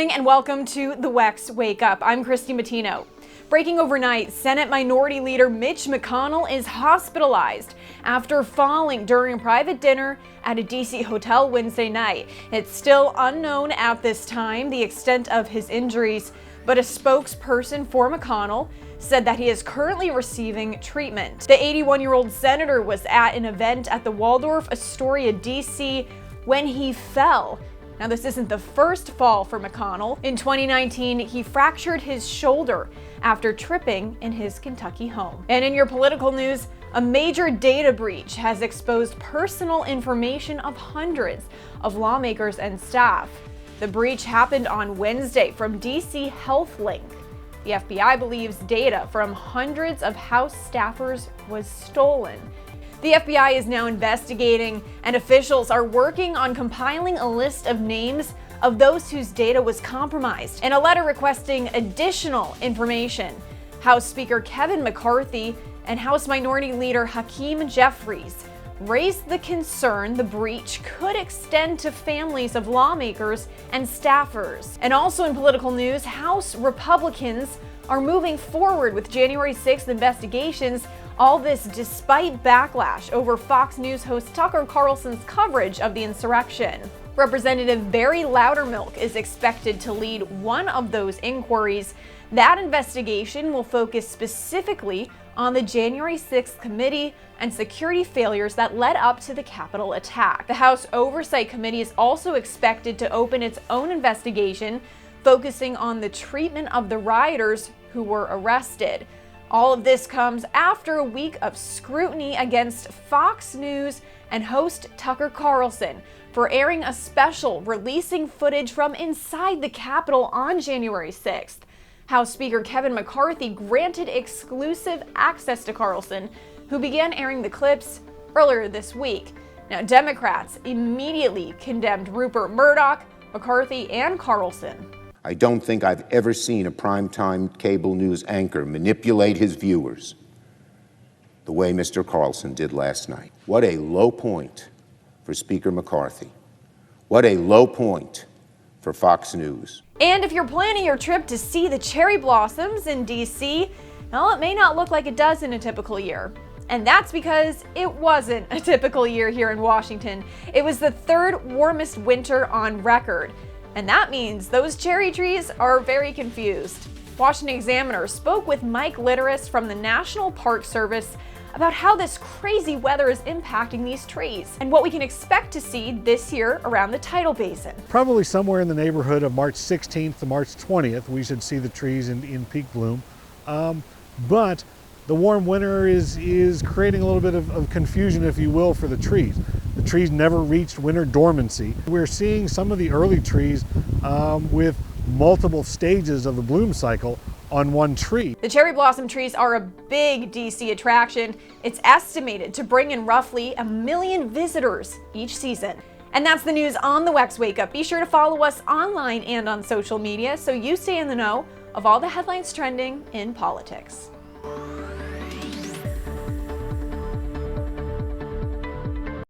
morning and welcome to the WEX Wake Up. I'm Christy Matino. Breaking overnight, Senate Minority Leader Mitch McConnell is hospitalized after falling during a private dinner at a D.C. hotel Wednesday night. It's still unknown at this time the extent of his injuries, but a spokesperson for McConnell said that he is currently receiving treatment. The 81-year-old senator was at an event at the Waldorf Astoria, D.C. when he fell. Now, this isn't the first fall for McConnell. In 2019, he fractured his shoulder after tripping in his Kentucky home. And in your political news, a major data breach has exposed personal information of hundreds of lawmakers and staff. The breach happened on Wednesday from DC HealthLink. The FBI believes data from hundreds of House staffers was stolen. The FBI is now investigating, and officials are working on compiling a list of names of those whose data was compromised. In a letter requesting additional information, House Speaker Kevin McCarthy and House Minority Leader Hakeem Jeffries raised the concern the breach could extend to families of lawmakers and staffers. And also in political news, House Republicans are moving forward with January 6th investigations, all this despite backlash over Fox News host Tucker Carlson's coverage of the insurrection. Representative Barry Loudermilk is expected to lead one of those inquiries. That investigation will focus specifically on the January 6th committee and security failures that led up to the Capitol attack. The House Oversight Committee is also expected to open its own investigation, focusing on the treatment of the rioters who were arrested. All of this comes after a week of scrutiny against Fox News and host Tucker Carlson for airing a special releasing footage from inside the Capitol on January 6th. House Speaker Kevin McCarthy granted exclusive access to Carlson, who began airing the clips earlier this week. Now, Democrats immediately condemned Rupert Murdoch, McCarthy, and Carlson. I don't think I've ever seen a primetime cable news anchor manipulate his viewers the way Mr. Carlson did last night. What a low point for Speaker McCarthy. What a low point for Fox News. And if you're planning your trip to see the cherry blossoms in D.C., well, it may not look like it does in a typical year. And that's because it wasn't a typical year here in Washington. It was the third warmest winter on record. And that means those cherry trees are very confused. Washington Examiner spoke with Mike Litteris from the National Park Service about how this crazy weather is impacting these trees and what we can expect to see this year around the tidal basin. Probably somewhere in the neighborhood of March 16th to March 20th, we should see the trees in peak bloom. But the warm winter is creating a little bit of confusion, if you will, for the trees. The trees never reached winter dormancy. We're seeing some of the early trees with multiple stages of the bloom cycle on one tree. The cherry blossom trees are a big DC attraction. It's estimated to bring in roughly 1 million visitors each season. And that's the news on the WEX Wake Up. Be sure to follow us online and on social media so you stay in the know of all the headlines trending in politics.